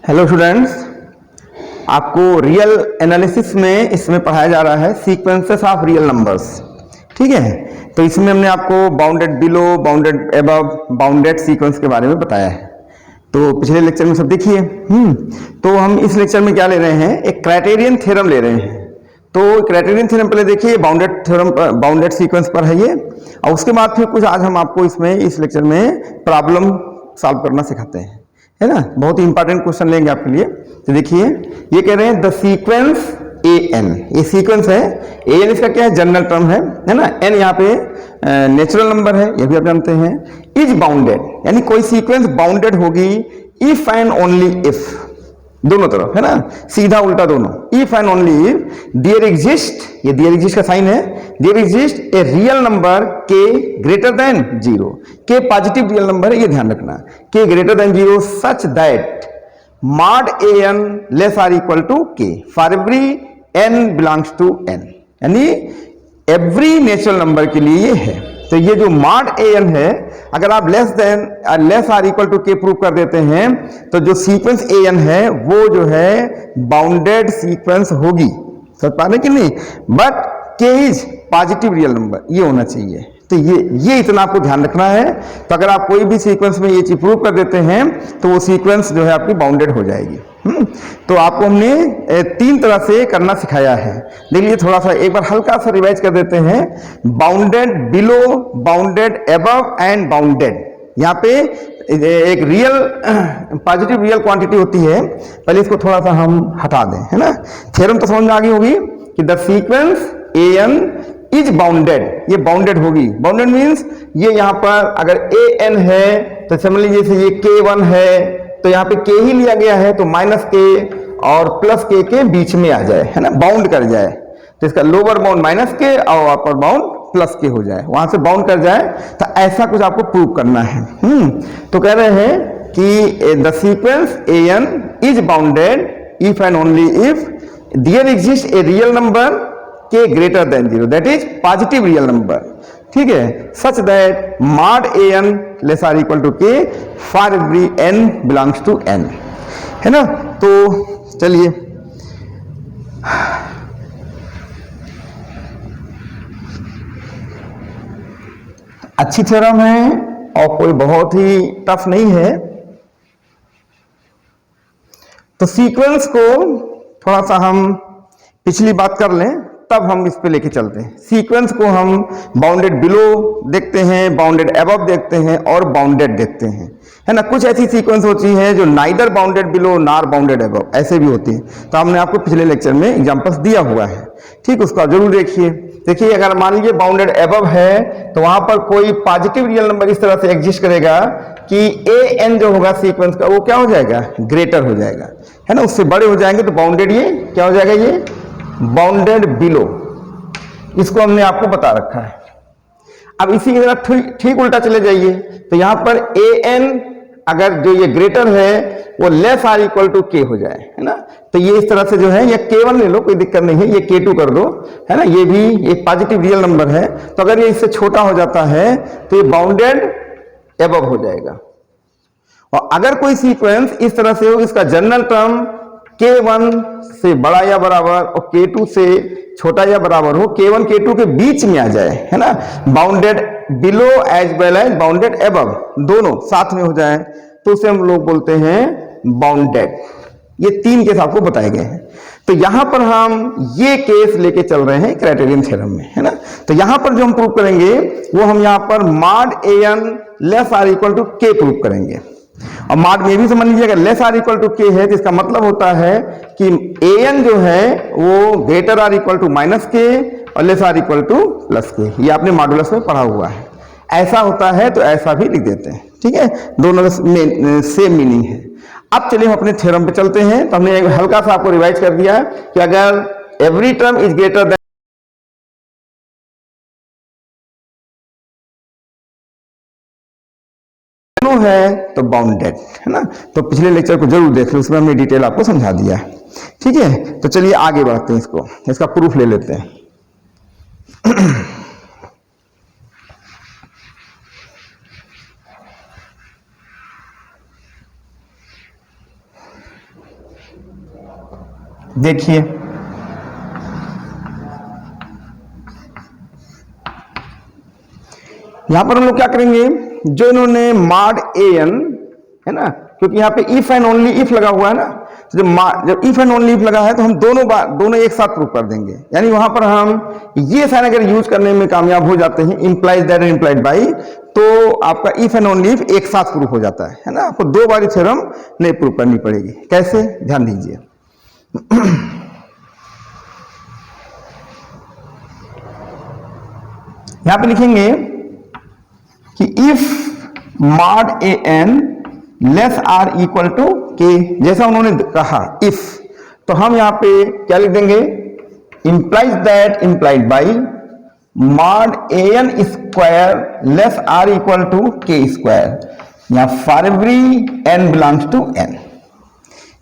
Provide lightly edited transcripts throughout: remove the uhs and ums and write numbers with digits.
Hello students, आपको real analysis में इसमें पढ़ाया जा रहा है सीक्वेंसेस ऑफ रियल नंबर्स। ठीक है, तो इसमें हमने आपको bounded below, bounded above, bounded sequence के बारे में बताया है। तो पिछले लेक्चर में सब देखिए। तो हम इस लेक्चर में क्या ले रहे हैं, एक क्राइटेरियन थ्योरम ले रहे हैं। तो क्राइटेरियन थ्योरम पहले देखिए, बाउंडेड थ्योरम, बाउंडेड सीक्वेंस पर है ये, और उसके बाद फिर कुछ आज हम आपको इसमें इस लेक्चर में प्रॉब्लम सॉल्व करना सिखाते हैं, है ना। बहुत ही इंपॉर्टेंट क्वेश्चन लेंगे आपके लिए। तो देखिए, ये कह रहे हैं द सीक्वेंस ए एन, ये सीक्वेंस है। ए एन इसका क्या है, जनरल टर्म है ना। एन यहाँ पे नेचुरल नंबर है, ये भी आप जानते हैं। इज बाउंडेड, यानी कोई सीक्वेंस बाउंडेड होगी इफ एंड ओनली इफ, दोनों तरफ है ना, सीधा उल्टा दोनों। If and only if there exist, ये देयर एग्जिस्ट का साइन है, there exist a real number K greater than zero. K positive real number है, ये ध्यान रखना। K greater than zero such that mod A N less or equal to K for every N belongs to N, यानी every natural number के लिए ये है। तो ये जो मॉड ए एन है, अगर आप less or equal to k prove कर देते हैं तो जो सीक्वेंस ए एन है वो जो है बाउंडेड सीक्वेंस होगी। समझ पा रहे कि नहीं। बट के इज पॉजिटिव रियल नंबर, ये होना चाहिए। तो ये इतना आपको ध्यान रखना है। तो अगर आप कोई भी सीक्वेंस में ये चीज प्रूव कर देते हैं तो वो सीक्वेंस जो है आपकी बाउंडेड हो जाएगी। तो आपको हमने तीन तरह से करना सिखाया है। देख लीजिए, थोड़ा सा एक बार हल्का सा रिवाइज कर देते हैं। Bounded below, bounded above and bounded. यहाँ पे एक रियल पॉजिटिव रियल क्वांटिटी होती है, पहले इसको थोड़ा सा हम हटा दें, है ना। थ्योरम तो समझ में आ गई होगी कि the sequence A N is bounded, ये बाउंडेड होगी। बाउंडेड मीन्स ये यहाँ पर अगर ए एन है तो समझ लीजिए जैसे ये के वन है तो यहाँ पे के ही लिया गया है, तो माइनस के और प्लस के बीच में आ जाए, है ना, बाउंड कर जाए। तो इसका लोअर बाउंड माइनस के और अपर बाउंड प्लस के हो जाए, वहां से बाउंड कर जाए। तो ऐसा कुछ आपको प्रूव करना है। तो कह रहे हैं कि the sequence A N is bounded if and only if there exist a real number K greater than zero, that is positive real number. ठीक है, such that mod A N less or equal to K for every N belongs to N, है ना। तो चलिए, अच्छी theorem है और कोई बहुत ही टफ नहीं है। तो सीक्वेंस को थोड़ा सा हम पिछली बात कर लें, तब हम इस पे लेके चलते हैं। सीक्वेंस को हम बाउंडेड बिलो देखते हैं, बाउंडेड अबव देखते हैं और बाउंडेड देखते हैं, है ना। कुछ ऐसी सीक्वेंस होती है जो नाइदर बाउंडेड बिलो नार बाउंडेड अबव, ऐसे भी होती है। तो हमने आपको पिछले लेक्चर में एग्जांपल्स दिया हुआ है, ठीक, उसका जरूर देखिए। देखिए, अगर मान लीजिए बाउंडेड अबव है तो वहां पर कोई पॉजिटिव रियल नंबर इस तरह से एग्जिस्ट करेगा कि ए एन जो होगा सीक्वेंस का वो क्या हो जाएगा, ग्रेटर हो जाएगा, है ना। उससे बड़े हो जाएंगे तो बाउंडेड, ये क्या हो जाएगा, ये बाउंडेड बिलो। इसको हमने आपको बता रखा है। अब इसी की तरह ठीक उल्टा चले जाइए, तो यहां पर ए एन अगर जो ये ग्रेटर है वो लेस आर इक्वल टू के हो जाए, है ना। तो ये इस तरह से जो है, ये के1 ले लो, कोई दिक्कत नहीं है, ये के2 कर दो, है ना। ये भी एक पॉजिटिव रियल नंबर है, तो अगर ये इससे छोटा हो जाता है तो ये बाउंडेड एबव हो जाएगा। और अगर कोई सीक्वेंस इस तरह से हो, इसका जनरल टर्म K1 से बड़ा या बराबर और K2 से छोटा या बराबर हो, K1 K2 के बीच में आ जाए, है ना, bounded below as well as bounded above, दोनों साथ में हो जाए, तो उसे हम लोग बोलते हैं बाउंडेड। ये तीन केस आपको बताए गए हैं। तो यहां पर हम ये केस लेके चल रहे हैं क्राइटेरियन थ्योरम में, है ना। तो यहां पर जो हम प्रूव करेंगे वो हम यहां पर mod A N less or equal to k prove करेंगे। और मॉड में भी समझ लीजिए, अगर लेस आर इक्वल टू के है तो इसका मतलब होता है कि ए एन जो है वो greater or equal to minus k और less or equal to plus k. ये आपने मॉडुलस में पढ़ा हुआ है। ऐसा होता है तो ऐसा भी लिख देते हैं, ठीक है, दोनों में सेम मीनिंग है। अब चलिए हम अपने थ्योरम पे चलते हैं। तो हमने हल्का सा आपको रिवाइज कर दिया कि अगर every term is greater than है तो बाउंडेड, है ना। तो पिछले लेक्चर को जरूर देख लो, उसमें हमने डिटेल आपको समझा दिया है, ठीक है। तो चलिए आगे बढ़ते हैं, इसका प्रूफ ले लेते हैं। देखिए यहां पर हम लोग क्या करेंगे, जो इन्होंने मॉड an है ना, क्योंकि यहाँ पे इफ एंड ओनली इफ लगा हुआ है ना, तो जब इफ एंड ओनली इफ लगा है तो हम दोनों एक साथ प्रूव कर देंगे। यानी वहां पर हम ये साइन अगर यूज करने में कामयाब हो जाते हैं, implies that and implied by, तो आपका इफ एंड ओनली इफ एक साथ प्रूफ हो जाता है ना, आपको दो बार थ्योरम नहीं प्रूव करनी पड़ेगी। कैसे, ध्यान दीजिए। यहां पे लिखेंगे कि if mod an less or equal to k, जैसा उन्होंने कहा इफ, तो हम यहां पे क्या लिख देंगे, implies that implied by mod an square less or equal to k square, या for every n belongs to n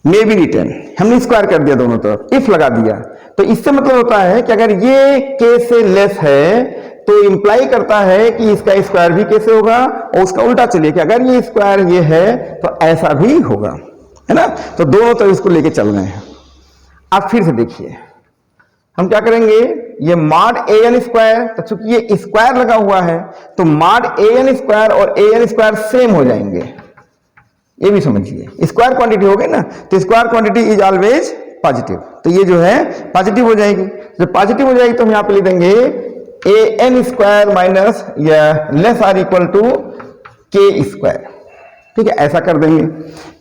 may be written, हमने स्क्वायर कर दिया दोनों तरफ, इफ लगा दिया। तो इससे मतलब होता है कि अगर ये k से लेस है तो इंप्लाई करता है कि इसका स्क्वायर भी कैसे होगा, और उसका उल्टा चलिए कि अगर ये स्क्वायर ये है तो ऐसा भी होगा, है ना। तो दोनों तरफ इसको लेके चल रहे हैं। आप फिर से देखिए हम क्या करेंगे, ये मॉड an स्क्वायर, तो चूंकि ये स्क्वायर लगा हुआ है तो मॉड an स्क्वायर और an स्क्वायर सेम हो जाएंगे, ये भी समझिए, स्क्वायर क्वांटिटी हो गई ना, तो square quantity is always positive, तो ये जो है पॉजिटिव हो जाएगी। जब पॉजिटिव हो जाएगी तो हम यहां पे लिख देंगे an स्क्वायर माइनस या less or equal to k square, ठीक है, ऐसा कर देंगे।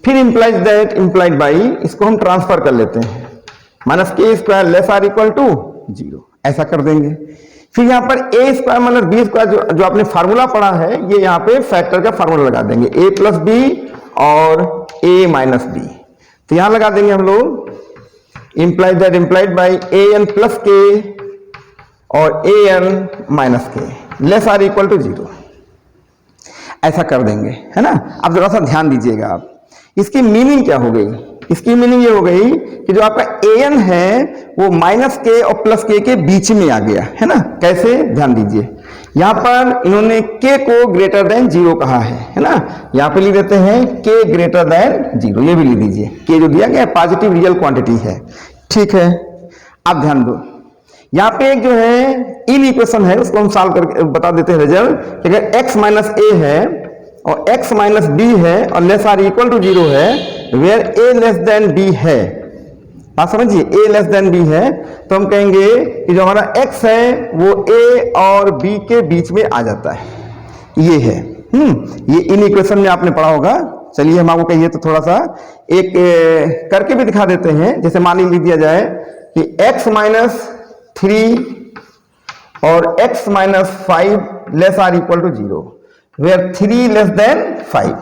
फिर इंप्लाइज दैट इंप्लाइड बाई, इसको हम ट्रांसफर कर लेते हैं, minus k square less or equal to 0, ऐसा कर देंगे। फिर यहां पर a square minus b square जो आपने फार्मूला पढ़ा है, ये यहां पे फैक्टर का फार्मूला लगा देंगे, a प्लस बी और a माइनस बी, तो यहां लगा देंगे हम लोग implies that implied by an plus के और an माइनस के लेस आर इक्वल टू 0, ऐसा कर देंगे, है ना। अब जरा सा ध्यान दीजिएगा आप, इसकी मीनिंग क्या हो गई, इसकी मीनिंग ये हो गई कि जो आपका an है वो माइनस के और प्लस के बीच में आ गया, है ना। कैसे, ध्यान दीजिए, यहां पर इन्होंने k को ग्रेटर देन 0 कहा है ना, यहां पे लिख देते हैं k ग्रेटर देन 0, ये भी लिख दीजिए, k जो दिया गया पॉजिटिव रियल क्वांटिटी है, ठीक है। अब ध्यान दो, यहां पे एक जो है इन इक्वेशन है, उसको हम सॉल्व करके बता देते हैं रिजल्ट। अगर x माइनस a है और x माइनस b है और लेस आर इक्वल टू 0 है, where a less than b है, बात समझिए, a लेस देन b है, तो हम कहेंगे कि जो हमारा x है वो a और b के बीच में आ जाता है, ये है। ये इन इक्वेशन में आपने पढ़ा होगा। चलिए हम आपको कहिए तो थोड़ा सा एक करके भी दिखा देते हैं। जैसे मान लिख दिया जाए कि x माइनस 3 और x minus 5 less or equal to 0, where 3 less than 5,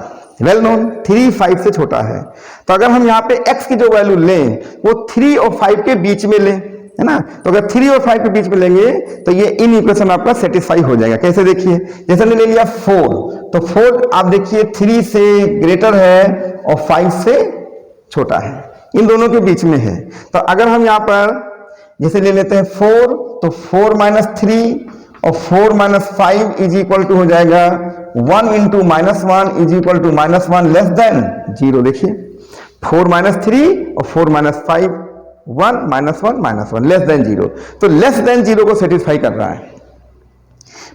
well known 3 5 से छोटा है। तो अगर हम यहाँ पे x की जो वैल्यू लें वो 3 और 5 के बीच में लें, है ना, तो अगर 3 और 5 के बीच में लेंगे तो ये इन इक्वेशन आपका सेटिस्फाई हो जाएगा। कैसे, देखिए, जैसे हमने ले लिया 4, तो 4 आप देखिए 3 से ग्रेटर है और 5 से छोटा है, इन दोनों के बीच में है। तो अगर हम यहाँ पर जैसे ले लेते हैं 4, तो 4 माइनस 3 और 4 माइनस 5 इज इक्वल टू हो जाएगा 1 into minus 1 is equal to minus 1 less than 0। देखिए 4 माइनस 3 और 4 minus 5, 1 minus 1 minus 1 less than 0, तो लेस देन 0 को सेटिस्फाई कर रहा है।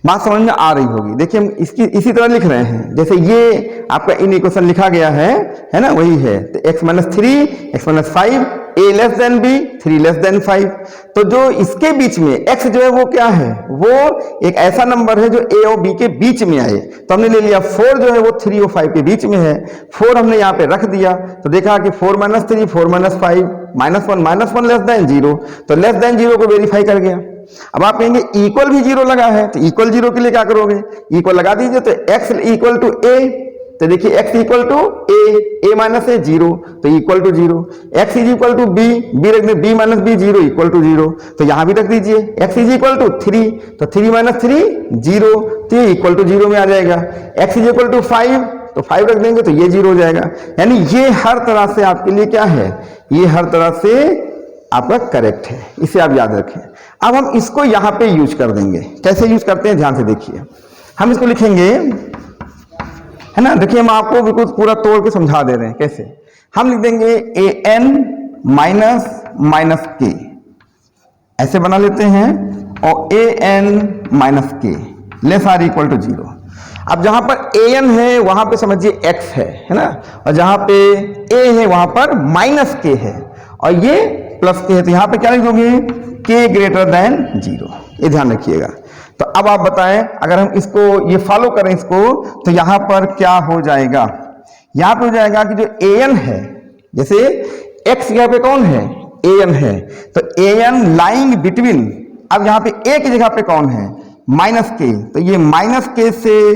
बात समझ में आ रही होगी। देखिए हम इसकी इसी तरह लिख रहे हैं, जैसे ये आपका इन इक्वेशन लिखा गया है ना, वही है। तो x minus 3, x minus 5, a less than b, 3 less than 5। तो जो इसके बीच में x जो है वो क्या है, वो एक ऐसा नंबर है जो a और b के बीच में आए। तो हमने ले लिया 4 जो है वो 3 और 5 के बीच में है, 4 हमने यहाँ पे रख दिया। तो देखा कि 4 minus 3, 4 minus 5, minus 1 less than 0, तो लेस देन 0 को वेरीफाई कर गया। अब आप कहेंगे इक्वल भी 0 लगा है, तो इक्वल 0 के लिए क्या करोगे, इक्वल लगा दीजिए। तो x इक्वल टू a, तो देखिए x equal to a minus a 0, तो equal to 0। x is equal to b, b रख दें, b minus b 0 equal to 0, तो यहां भी रख दीजिए। x इज इक्वल टू 3, तो 3 माइनस 3 0, तो ये इक्वल टू 0 में आ जाएगा। x इज इक्वल टू 5, तो 5 रख देंगे तो ये 0 हो जाएगा। यानी ये हर तरह से आपके लिए क्या है, ये हर तरह से आपका करेक्ट है, इसे आप याद रखें। अब हम इसको यहां पे यूज कर देंगे। कैसे यूज करते हैं, ध्यान से देखिए। हम इसको लिखेंगे, है ना, देखिए हम आपको बिल्कुल पूरा तोड़ के समझा दे रहे हैं। कैसे, हम लिख देंगे an माइनस माइनस के ऐसे बना लेते हैं, और ए एन माइनस के लेस आर इक्वल टू 0। अब जहां पर ए एन है वहां पे समझिए x है ना, और जहां पे a है वहां पर माइनस के है, और ये प्लस के है, तो यहां पे क्या लिख दोगे, k ग्रेटर देन 0, ये ध्यान रखिएगा। तो अब आप बताएं, अगर हम इसको ये फॉलो करें इसको, तो यहां पर क्या हो जाएगा, यहां पे हो जाएगा कि जो ए एन है, जैसे x जगह पे कौन है, ए एन है, तो ए एन लाइंग बिटवीन, अब यहां पे a की जगह पे कौन है, माइनस के, तो ये माइनस के से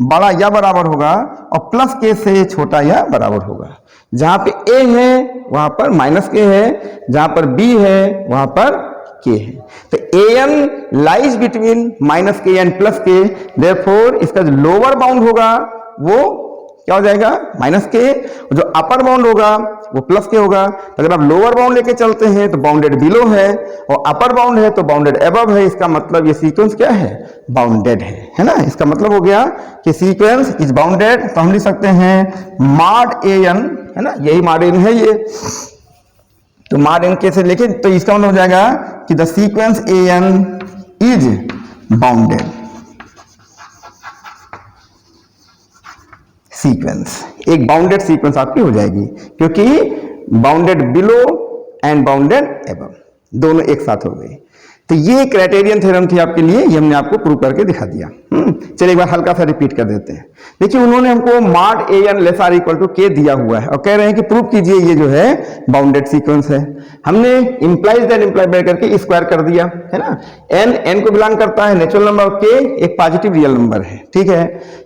बड़ा या बराबर होगा, और प्लस के से छोटा या बराबर होगा। जहां पे a है वहां पर माइनस के है, जहां पर b है वहां पर k है। तो A N lies between minus के एंड प्लस के, देयरफॉर इसका जो लोअर बाउंड होगा वो क्या हो जाएगा, माइनस के, जो अपर बाउंड होगा वो प्लस के होगा। तो अगर आप लोअर बाउंड लेके चलते हैं तो बाउंडेड बिलो है, और अपर बाउंड है तो बाउंडेड अबव है। इसका मतलब ये सीक्वेंस क्या है, बाउंडेड है ना। इसका मतलब हो गया कि सीक्वेंस इज बाउंडेड। तो हम लिख सकते हैं मॉड ए एन, है ना, यही मॉड एन है ये, तो मॉड एन कैसे लेके, तो इसका मतलब हो जाएगा कि the sequence A N is bounded sequence, एक बाउंडेड सीक्वेंस आपकी हो जाएगी, क्योंकि bounded below and bounded above दोनों एक साथ हो गए। तो ये क्राइटेरियन थ्योरम थी आपके लिए, ये हमने आपको प्रूव करके दिखा दिया। चलिए एक बार हल्का सा रिपीट कर देते हैं। देखिए उन्होंने हमको mod A N less or equal to k दिया हुआ है, और कह रहे हैं कि प्रूव कीजिए ये जो है बाउंडेड सीक्वेंस है। हमने इंप्लाइज देन इंप्लाई बाय करके स्क्वायर कर दिया, है ना। एन को बिलोंग करता है नेचुरल नंबर, और के एक पॉजिटिव रियल नंबर है, ठीक है।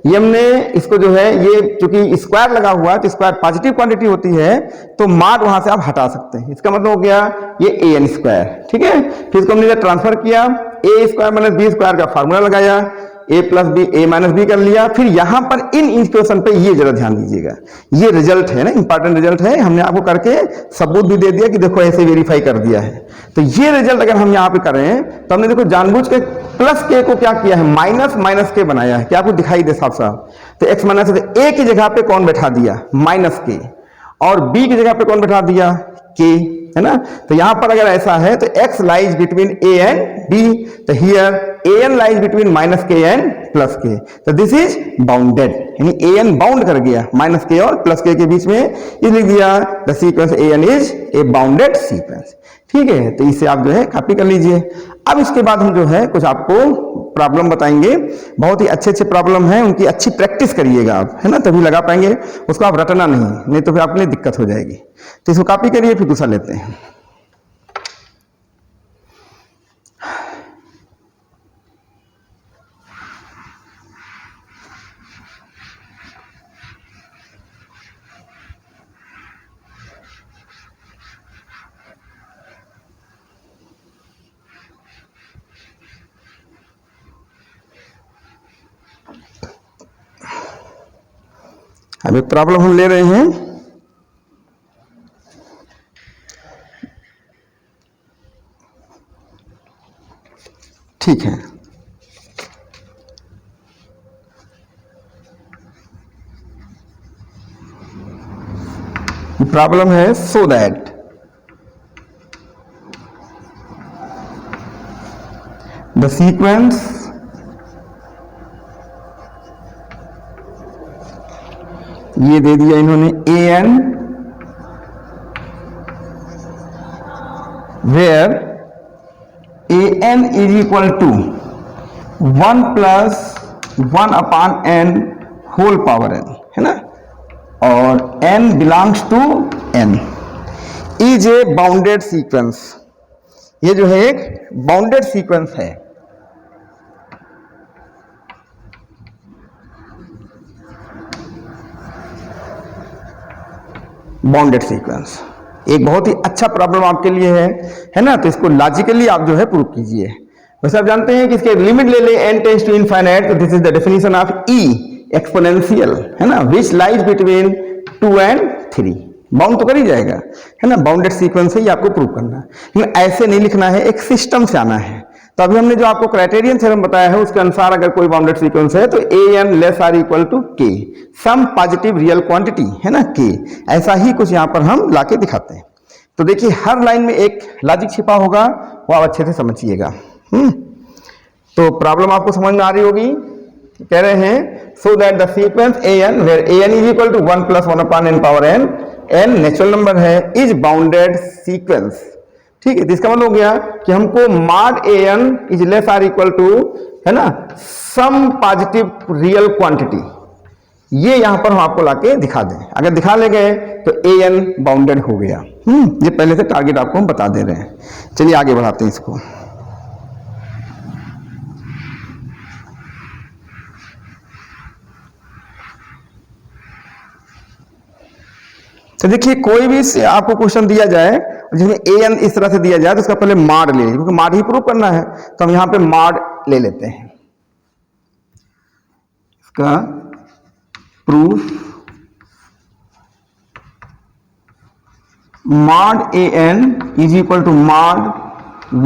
ये हमने इसको जो है, ये चूंकि स्क्वायर लगा हुआ है तो स्क्वायर पॉजिटिव क्वांटिटी होती है, तो मॉड वहां से आप हटा सकते हैं। इसका मतलब हो गया ये ए एन स्क्वायर, ठीक है। फिर इसको हमने ट्रांसफर किया, a square minus b square का फॉर्मूला लगाया, a plus b a minus b कर लिया। फिर यहां पर इन इक्वेशन पे ये जरा ध्यान दीजिएगा, ये रिजल्ट है ना, इंपॉर्टेंट रिजल्ट है, हमने आपको करके सबूत भी दे दिया कि देखो ऐसे वेरीफाई कर दिया है। तो ये रिजल्ट अगर हम यहाँ पे करें तो हमने देखो जानबूझ के प्लस के को क्या किया है, माइनस माइनस के बनाया है, क्या आपको दिखाई दे साफ साफ। तो एक्स माइनस ए की जगह पे कौन बैठा दिया, माइनस के, और बी की जगह पे कौन बैठा दिया, के, है ना। तो यहां पर अगर ऐसा है तो x lies between a and b, तो here an lies between minus के एंड प्लस के, तो दिस इज बाउंडेड, यानी an बाउंड कर गया माइनस के और प्लस के बीच में, ये लिख दिया the sequence an is a bounded sequence, ठीक है। तो इसे आप जो है कॉपी कर लीजिए। अब इसके बाद हम जो है कुछ आपको प्रॉब्लम बताएंगे, बहुत ही अच्छे अच्छे प्रॉब्लम हैं, उनकी अच्छी प्रैक्टिस करिएगा आप, है ना, तभी लगा पाएंगे। उसको आप रटना नहीं तो फिर आपके लिए दिक्कत हो जाएगी। तो इसको कॉपी करिए, फिर दूसरा लेते हैं। अब एक प्रॉब्लम हम ले रहे हैं, ठीक है। प्रॉब्लम है सो दैट द सीक्वेंस ये दे दिया इन्होंने A N where A N is equal to 1 plus 1 upon N whole power N, है ना, और n belongs to n is a bounded sequence. ये जो है एक बाउंडेड सीक्वेंस है। बाउंडेड सीक्वेंस एक बहुत ही अच्छा प्रॉब्लम आपके लिए है ना। तो इसको लॉजिकली आप जो है प्रूव कीजिए। वैसे आप जानते हैं कि इसके लिमिट ले ले n टेंड्स टू इनफाइनाइट, तो this is the definition of e exponential, है ना, which lies between 2 and 3। Bound तो कर ही जाएगा, है ना, बाउंडेड सीक्वेंस है, ये आपको प्रूव करना है, लेकिन ऐसे नहीं लिखना है, एक सिस्टम से आना है। तो अभी हमने जो आपको क्राइटेरियन थ्योरम बताया है उसके अनुसार अगर कोई बाउंडेड सीक्वेंस है तो A N less or equal to K, some positive real quantity, है ना, के, ऐसा ही कुछ यहां पर हम लाके दिखाते हैं। तो देखिए हर लाइन में एक लॉजिक छिपा होगा, वो आप अच्छे से समझिएगा। तो प्रॉब्लम आपको समझ में आ रही होगी। कह रहे हैं so that the sequence an where an is equal to 1 plus 1 upon n power n, n natural number है, इज बाउंडेड सीक्वेंस। ठीक है, तो इसका मतलब हो गया कि हमको mod an is less or equal to, है ना, सम पॉजिटिव रियल क्वांटिटी, ये यहां पर हम आपको लाके दिखा दें। अगर दिखा ले गए तो an बाउंडेड हो गया। ये पहले से टारगेट आपको हम बता दे रहे हैं। चलिए आगे बढ़ाते हैं इसको। तो देखिए कोई भी आपको क्वेश्चन दिया जाए जिसमें an इस तरह से दिया जाए तो उसका पहले मॉड ले लीजिए, क्योंकि मॉड ही प्रूव करना है। तो हम यहां पे मॉड ले लेते हैं, इसका proof mod an is equal to mod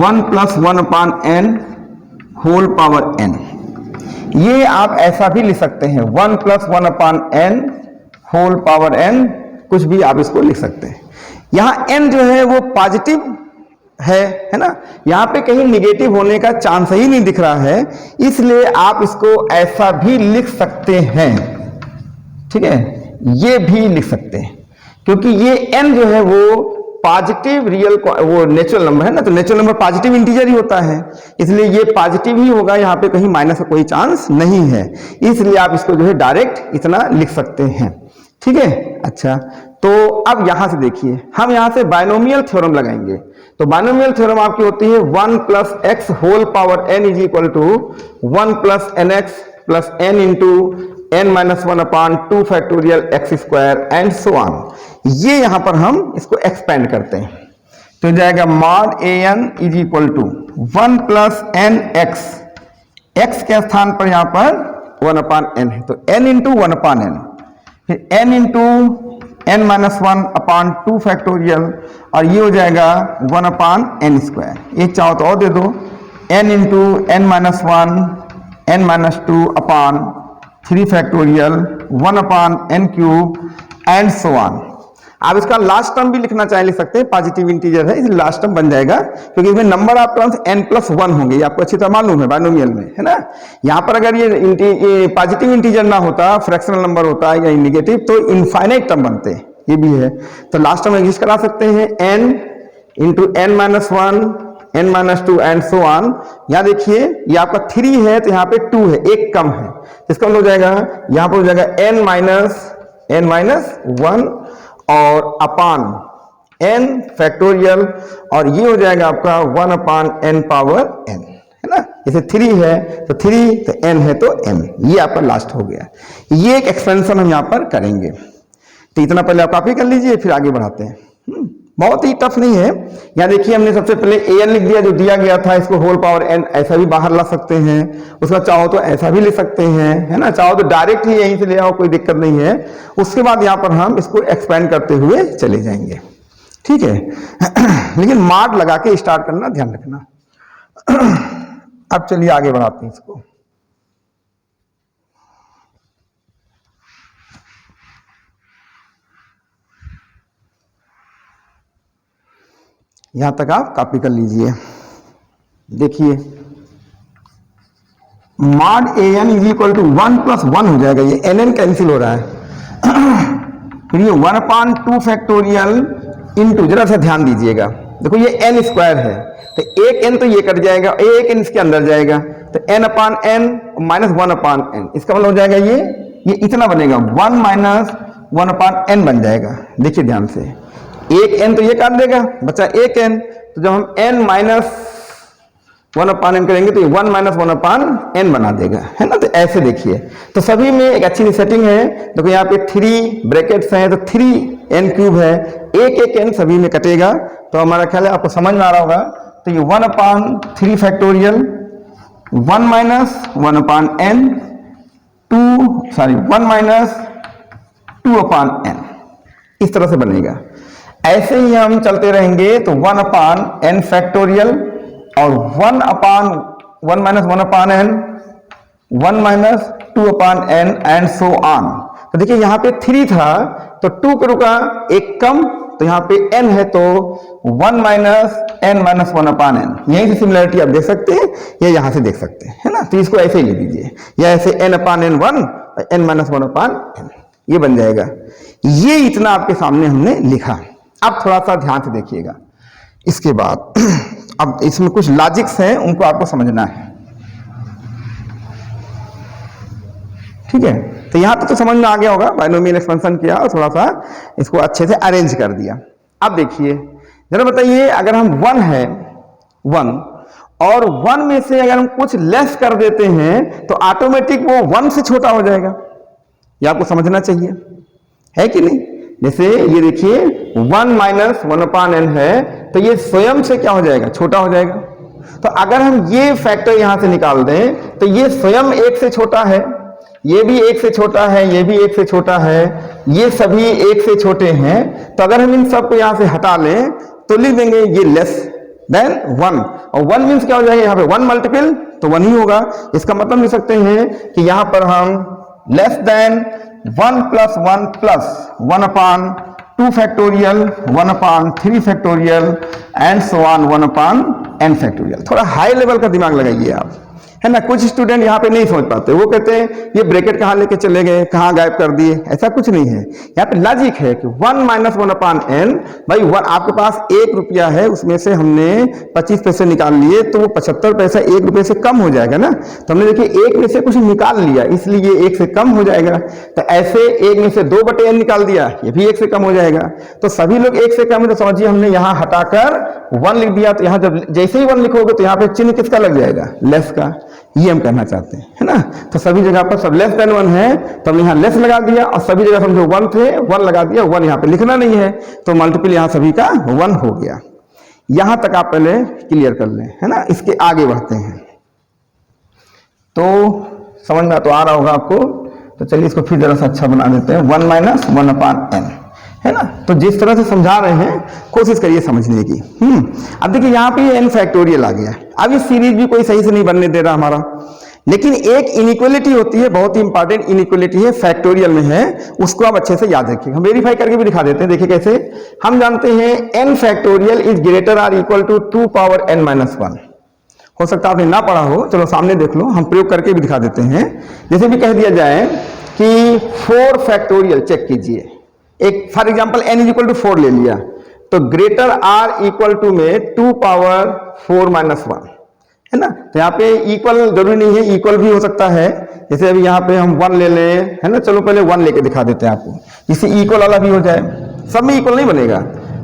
1 plus 1 upon n whole power n। ये आप ऐसा भी लिख सकते हैं 1 plus 1 upon n whole power n, कुछ भी आप इसको लिख सकते हैं। यहां n जो है वो पॉजिटिव है ना, यहां पे कहीं निगेटिव होने का चांस ही नहीं दिख रहा है, इसलिए आप इसको ऐसा भी लिख सकते हैं। ठीक है, ये भी लिख सकते हैं, क्योंकि ये n जो है वो पॉजिटिव रियल वो नेचुरल नंबर है ना, तो नेचुरल नंबर पॉजिटिव इंटीजर ही होता है, इसलिए ये पॉजिटिव ही होगा, यहाँ पे कहीं माइनस का कोई चांस नहीं है, इसलिए आप इसको जो है डायरेक्ट इतना लिख सकते हैं। ठीक है, अच्छा तो अब यहां से देखिए, हम यहां से बायनोमियल थ्योरम लगाएंगे। तो बायनोमियल थ्योरम आपकी होती है 1 plus x whole power n is equal to 1 plus n x plus n into n minus 1 upon 2 factorial x square and so on. ये यहां पर हम इसको एक्सपेंड करते हैं, तो जाएगा mod an is equal to 1 plus n x, x के स्थान पर यहां पर 1 अपॉन n है, तो n इंटू 1 अपॉन n, फिर n into n minus 1 upon 2 factorial, और ये हो जाएगा 1 अपॉन n स्क्वायर। एक चाहो तो और दे दो, n into n minus 1 n minus 2 upon 3 factorial 1 upon n cube and so on. आप इसका लास्ट टर्म भी लिखना चाहे लिख सकते हैं, पॉजिटिव इंटीजर है इसलिए लास्ट टर्म बन जाएगा, क्योंकि इसमें number of terms n plus 1 होंगे, ये आपको अच्छी तरह मालूम है बायनोमियल में, है ना। यहाँ पर अगर ये पॉजिटिव इंटीजर ना होता, फ्रैक्शनल नंबर होता या नेगेटिव, तो इनफाइनाइट टर्म बनते, ये भी है। तो लास्ट टर्म एग्जिस्ट करा सकते हैं n into n minus 1 n minus 2 and so on. यहाँ देखिए ये आपका 3 है तो यहाँ पे 2 है, एक कम है, इसका मतलब हो जाएगा यहाँ पर हो जाएगा n माइनस 1 और अपान n फैक्टोरियल, और ये हो जाएगा आपका 1 अपान n पावर n, है ना। जैसे 3 है तो 3, तो n है तो n, ये आपका लास्ट हो गया। ये एक एक्सपेंशन हम यहाँ पर करेंगे, तो इतना पहले आप कॉपी कर लीजिए, फिर आगे बढ़ाते हैं। बहुत ही टफ नहीं है। यहाँ देखिए हमने सबसे पहले an लिख दिया जो दिया गया था, इसको होल पावर n ऐसा भी बाहर ला सकते हैं, उसका चाहो तो ऐसा भी लिख सकते हैं, है ना, चाहो तो डायरेक्ट ही यहीं से ले आओ, कोई दिक्कत नहीं है। उसके बाद यहाँ पर हम इसको एक्सपेंड करते हुए चले जाएंगे, ठीक है। लेकिन मॉड लगा के स्टार्ट करना, ध्यान रखना। अब चलिए आगे बढ़ाते हैं इसको। यहां तक आप कॉपी कर लीजिए। देखिए mod an is equal to 1 plus 1 हो जाएगा, ये n कैंसिल हो रहा है। फिर ये 1 अपान 2 फैक्टोरियल इंटू, जरा सा ध्यान दीजिएगा, देखो ये n स्क्वायर है, तो एक n तो ये कट जाएगा, एक n इसके अंदर जाएगा, तो n अपान n माइनस 1 अपान n, इसका मतलब हो जाएगा ये इतना बनेगा 1 माइनस 1 अपान n बन जाएगा। देखिए ध्यान से, एक n तो ये काट देगा, बचा एक n, तो जब हम n माइनस 1 अपान n करेंगे तो ये 1 माइनस 1 अपान n बना देगा, है ना। तो ऐसे देखिए, तो सभी में एक अच्छी सेटिंग है। देखो यहाँ पे 3 ब्रैकेट्स हैं, तो 3n क्यूब है, एक n सभी में कटेगा, तो हमारा ख्याल है आपको समझ में आ रहा होगा। तो ये 1 अपान 3 फैक्टोरियल 1 माइनस 1 अपान n 1 माइनस 2 अपान n, इस तरह से बनेगा। ऐसे ही हम चलते रहेंगे तो 1 अपान n फैक्टोरियल और 1 minus 1 upon n 1 minus 2 upon n and so on. तो देखिए यहाँ पे 3 था तो 2 पे रुका, एक कम तो यहाँ पे n है तो 1 माइनस n माइनस 1 अपान n, यहीं से सिमिलरिटी आप देख सकते हैं या यहाँ से देख सकते हैं, है ना। तो इसको ऐसे ही ले लीजिए, या ऐसे n अपान n 1 और n माइनस 1 अपान n, ये बन जाएगा। ये इतना आपके सामने हमने लिखा। अब थोड़ा सा ध्यान से देखिएगा इसके बाद अब इसमें कुछ लॉजिक्स हैं, उनको आपको समझना है, ठीक है। तो यहां तक तो समझ में आ गया होगा, बाइनोमियल एक्सपेंशन किया और थोड़ा सा इसको अच्छे से अरेंज कर दिया। अब देखिए जरा बताइए, अगर हम 1 है 1 और 1 में से अगर हम कुछ लेस कर देते हैं तो ऑटोमेटिक वो 1 से छोटा हो जाएगा, ये आपको समझना चाहिए, है कि नहीं। जैसे ये देखिए 1 माइनस 1 अपान n है, तो ये स्वयं से क्या हो जाएगा, छोटा हो जाएगा। तो अगर हम ये फैक्टर यहां से निकाल दें तो ये स्वयं 1 से छोटा है, ये भी 1 से छोटा है, ये भी 1 से छोटा है, ये सभी 1 से छोटे हैं। तो अगर हम इन सब को यहां से हटा लें तो लिख देंगे ये लेस देन 1, और 1 मीन्स क्या हो जाएगा, यहाँ पे 1 मल्टीपल तो 1 ही होगा। इसका मतलब लिख सकते हैं कि यहां पर हम less than 1 plus 1 plus 1 upon 2 factorial 1 upon 3 factorial and so on 1 upon n factorial. थोड़ा हाई लेवल का दिमाग लगाइए आप, है ना। कुछ स्टूडेंट यहाँ पे नहीं समझ पाते, वो कहते हैं ये ब्रैकेट कहाँ लेके चले गए, कहाँ गायब कर दिए। ऐसा कुछ नहीं है, यहाँ पे लॉजिक है कि 1 माइनस 1 अपान n, भाई 1 आपके पास 1 रुपया है, उसमें से हमने 25 पैसे निकाल लिए तो वो 75 पैसा 1 रुपये से कम हो जाएगा ना। तो हमने देखिए 1 में से कुछ निकाल लिया, इसलिए 1 से कम हो जाएगा। तो ऐसे 1 में से 2/n निकाल दिया, ये भी 1 से कम हो जाएगा। तो सभी लोग 1 से कम है, तो समझिए हमने यहाँ हटाकर 1 लिख दिया। तो यहाँ जब जैसे ही 1 लिखोगे तो यहाँ पे चिन्ह किसका लग जाएगा, लेस का, ये हम कहना चाहते हैं, है ना। तो सभी जगह पर सब लेस देन 1 है तो हम यहाँ लेस लगा दिया, और सभी जगह समझो 1 थे 1 लगा दिया, 1 यहाँ पे लिखना नहीं है तो मल्टीपल यहाँ सभी का 1 हो गया। यहां तक आप पहले क्लियर कर लें, है ना। इसके आगे बढ़ते हैं तो समझ में तो आ रहा होगा आपको। तो चलिए इसको फिर जरा सा अच्छा बना देते हैं, 1 माइनस 1 अपान n, है ना। तो जिस तरह से समझा रहे हैं कोशिश करिए समझने की। अब देखिए यहाँ पे n फैक्टोरियल आ गया। अब ये सीरीज भी कोई सही से नहीं बनने दे रहा हमारा, लेकिन एक इनइक्वालिटी होती है, बहुत ही इंपॉर्टेंट इनइक्वालिटी है, फैक्टोरियल में है, उसको आप अच्छे से याद रखिए। हम वेरीफाई करके भी दिखा देते हैं, देखिए कैसे। हम जानते हैं n factorial is greater or equal to 2 power n minus 1। हो सकता है आपने ना पढ़ा हो, चलो सामने देख लो, हम प्रयोग करके भी दिखा देते हैं। जैसे भी कह दिया जाए कि 4 फैक्टोरियल, चेक कीजिए, एक for example n is equal to 4 ले लिया, तो ग्रेटर आर इक्वल टू में 2 पावर 4 माइनस 1, है ना। तो यहाँ पे इक्वल जरूरी नहीं है, इक्वल भी हो सकता है। जैसे अभी यहाँ पे हम 1 ले ले, है ना, चलो पहले 1 लेके दिखा देते हैं आपको, जिससे इक्वल वाला भी हो जाए। सब में इक्वल नहीं बनेगा,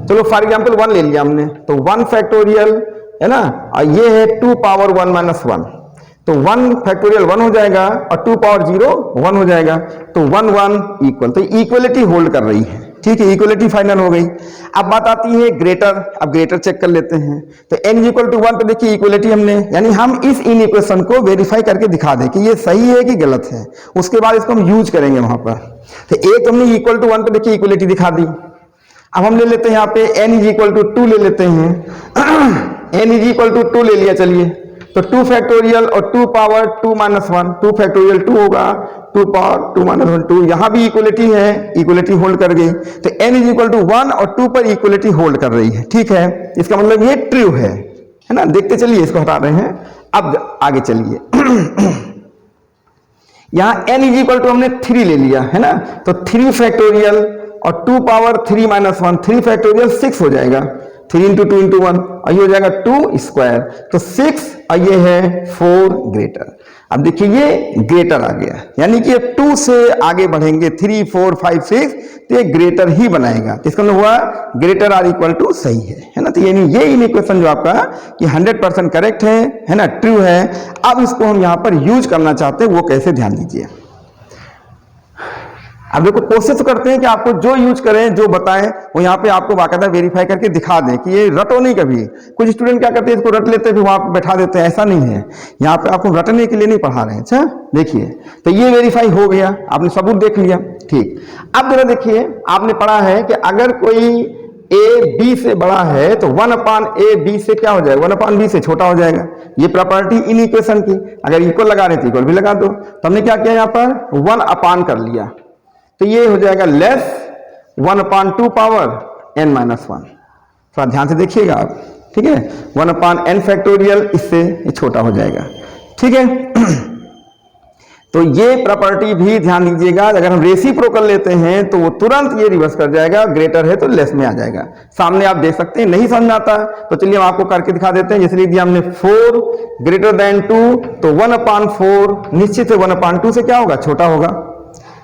चलो फॉर एग्जाम्पल 1 ले लिया हमने, तो 1 फैक्टोरियल, है ना, और ये है 2 पावर 1 माइनस 1, तो 1 फैक्टोरियल 1 हो जाएगा और 2 पावर 0 1 हो जाएगा, तो 1 1 इक्वल। तो इक्वलिटी होल्ड कर रही है, ठीक है, इक्वलिटी फाइनल हो गई। अब बात आती है ग्रेटर, अब ग्रेटर चेक कर लेते हैं। तो n इक्वल टू 1 पे देखिए इक्वलिटी हमने, यानी हम इस इन इक्वेशन को वेरीफाई करके दिखा दें कि ये सही है कि गलत है, उसके बाद इसको हम यूज करेंगे वहां पर। तो एक हमने इक्वल टू 1 पे देखिए इक्वलिटी दिखा दी। अब हम ले लेते हैं यहाँ पे n इज इक्वल टू 2 ले लेते हैं n इज इक्वल टू 2 ले लिया, चलिए, तो 2 फैक्टोरियल और 2 पावर 2 माइनस 1, 2 फैक्टोरियल 2 होगा, 2 पावर 2 माइनस 1 2, यहां भी इक्वलिटी है, इक्वलिटी होल्ड कर गई। तो n इज इक्वल टू 1 और 2 पर इक्वलिटी होल्ड कर रही है, ठीक है, इसका मतलब ये ट्रू है ना। देखते चलिए, इसको हटा रहे हैं, अब आगे चलिए। यहां n इज इक्वल टू हमने 3 ले लिया, है ना, तो 3 फैक्टोरियल और 2 पावर 3 माइनस 1, 3 फैक्टोरियल 6 हो जाएगा, 3 इंटू 2 इंटू 1, और ये हो जाएगा 2 स्क्वायर, तो 6, और ये है 4 ग्रेटर। अब देखिए ये ग्रेटर आ गया, यानी कि 2 से आगे बढ़ेंगे 3 4 5 6, तो ये ग्रेटर ही बनाएगा। इसका मतलब हुआ ग्रेटर आर इक्वल टू सही है ना। तो यानी ये इन इक्वेशन जो आपका ये 100% करेक्ट है ना, ट्रू है। अब इसको हम यहाँ पर यूज करना चाहते हैं, वो कैसे, ध्यान दीजिए। अब देखो कोशिश करते हैं कि आपको जो यूज करें, जो बताएं, वो यहाँ पे आपको बाकायदा वेरीफाई करके दिखा दें कि ये रटो नहीं कभी। कुछ स्टूडेंट क्या करते हैं, इसको रट लेते हैं फिर वहां पे बैठा देते हैं, ऐसा नहीं है। यहाँ पे आपको रटने के लिए नहीं पढ़ा रहे हैं। अच्छा देखिए, तो ये वेरीफाई हो गया, आपने सबूत देख लिया, ठीक। अब जरा देखिए, आपने पढ़ा है कि अगर कोई a b से बड़ा है तो 1 अपान a b से क्या हो जाएगा, 1 अपान b से छोटा हो जाएगा। ये प्रॉपर्टी इन इक्वेशन की, अगर इक्वल लगा रहे थे इक्वल भी लगा दो। तो हमने क्या किया, यहाँ पर 1 अपान कर लिया, तो ये हो जाएगा लेस 1 अपान 2 पावर n माइनस वन। थोड़ा ध्यान से देखिएगा आप, ठीक है। 1/n फैक्टोरियल, इससे ये छोटा हो जाएगा, ठीक है। तो ये प्रॉपर्टी भी ध्यान दीजिएगा, अगर हम रेसिप्रोकल लेते हैं तो वो तुरंत ये रिवर्स कर जाएगा, ग्रेटर है तो लेस में आ जाएगा। सामने आप देख सकते हैं, नहीं समझ में आता तो चलिए हम आपको करके दिखा देते हैं। जैसे लिख दिया हमने 4 ग्रेटर देन 2, तो 1/4 निश्चित है 1/2 से क्या होगा, छोटा होगा,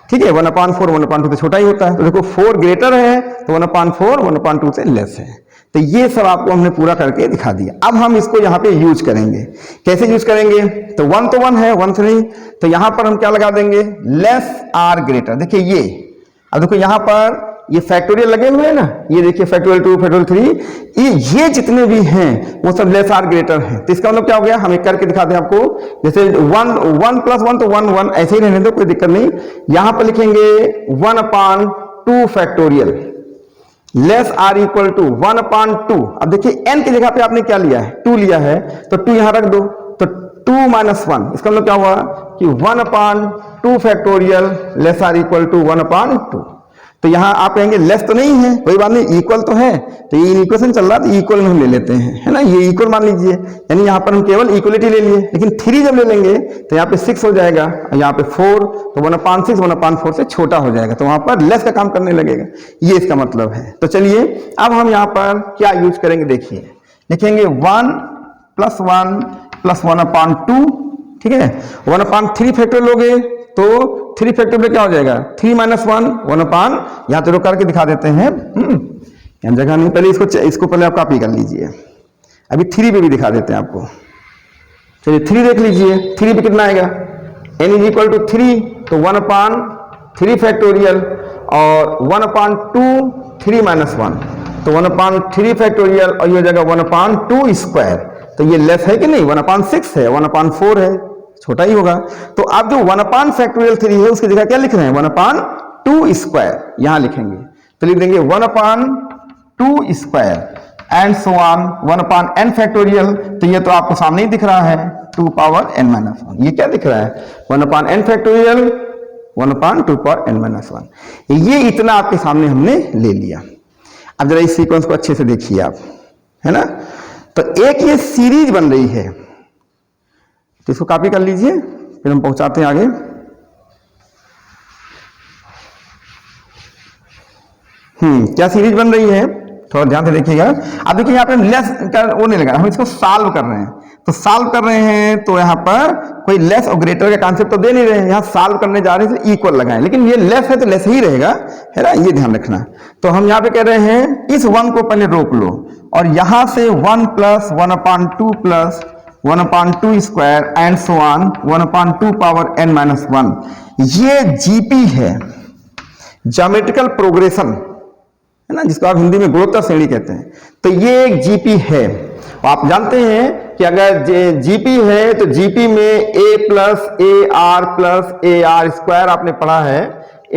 ठीक है। 1/4 1/2 से छोटा ही होता है। तो देखो 4 ग्रेटर है तो 1/4 1/2 से लेस है। तो ये सब आपको हमने पूरा करके दिखा दिया। अब हम इसको यहाँ पे यूज करेंगे, कैसे यूज करेंगे, तो 1 तो 1 है, 1 से नहीं, तो यहाँ पर हम क्या लगा देंगे, लेस आर ग्रेटर। देखिए ये, अब देखो यहाँ पर ये फैक्टोरियल लगे हुए हैं ना, ये देखिए फैक्टोरियल 2 फैक्टोरियल 3, ये जितने भी हैं वो सब लेस आर ग्रेटर हैं। तो इसका मतलब क्या हो गया, हम एक करके दिखाते हैं आपको। जैसे 1 + 1 तो 1 1 ऐसे ही रहने दो, कोई दिक्कत नहीं। यहां पर लिखेंगे 1/2 factorial less or equal to 1/2। अब देखिए n की जगह पे आपने क्या लिया है, 2 लिया है, तो 2 यहां रख दो, तो 2 - 1, इसका मतलब क्या हुआ कि 1/2 factorial less or equal to 1/2। तो यहां आप कहेंगे लेस तो नहीं है, कोई बात नहीं, इक्वल तो है। तो ये इक्वेशन चल रहा है तो इक्वल में हम ले लेते हैं, है ना, ये इक्वल मान लीजिए, यानी यहां पर हम केवल इक्वलिटी ले लिए। लेकिन 3 जब ले लेंगे तो यहाँ पे 6 हो जाएगा, यहाँ पे 4, तो 1/6 1/4 से छोटा हो जाएगा, तो वहां पर लेस का काम करने लगेगा, ये इसका मतलब है। तो चलिए अब हम यहाँ पर क्या यूज करेंगे, देखिए लिखेंगे 1 + 1 + 1/2, ठीक है। 1/3 फैक्टोरियल लोगे तो 3 फैक्टोरियल में क्या हो जाएगा, 3 - 1 1/, यहां तो करके दिखा देते हैं, यहाँ जगह नहीं, पहले इसको पहले आप कॉपी कर लीजिए, अभी 3 पे भी दिखा देते हैं आपको। चलिए 3 देख लीजिए, 3 पे कितना आएगा, n = 3, तो 1/3 फैक्टोरियल और 1/2 3 - 1, तो 1/3 फैक्टोरियल और ये हो जाएगा 1/2 स्क्वायर। तो ये लेस है कि नहीं, 1/6 है, 1/4 है, छोटा ही होगा। तो आप जो 1 फैक्टोरियल 3 है उसकी जगह क्या लिख रहे हैं, 1/2 स्क्वायर यहां लिखेंगे, तो लिख देंगे 1/2 square and so on 1/n factorial. तो ये तो आपको सामने ही दिख रहा है 2n - 1, ये क्या दिख रहा है 1/n फैक्टोरियल 1/2n - 1, ये इतना आपके सामने हमने ले लिया। अब जरा इस सीक्वेंस को अच्छे से देखिए आप, है ना। तो एक ये सीरीज बन रही है, तो इसको कॉपी कर लीजिए, फिर हम पहुंचाते हैं आगे। क्या सीरीज बन रही है, थोड़ा ध्यान से देखिएगा। अब देखिए यहाँ पे लेस का वो नहीं लगा, हम इसको सॉल्व कर रहे हैं, तो सॉल्व कर रहे हैं तो यहाँ पर कोई लेस और ग्रेटर का कॉन्सेप्ट तो दे नहीं रहे हैं, यहाँ सॉल्व करने जा रहे हैं तो इक्वल लगाएं, लेकिन ये लेस है तो लेस ही रहेगा, है ना, ये ध्यान रखना। तो हम यहाँ पे कह रहे हैं इस 1 को पहले रोक लो और यहां से 1 + 1/2 + 1/2 square and so on 1/2 power n - 1, ये जीपी है, ज्योमेट्रिकल प्रोग्रेशन, है ना, जिसको आप हिंदी में गुणोत्तर श्रेणी कहते हैं। तो ये एक जीपी है। आप जानते हैं कि अगर जीपी है तो जीपी में a + AR स्क्वायर आपने पढ़ा है,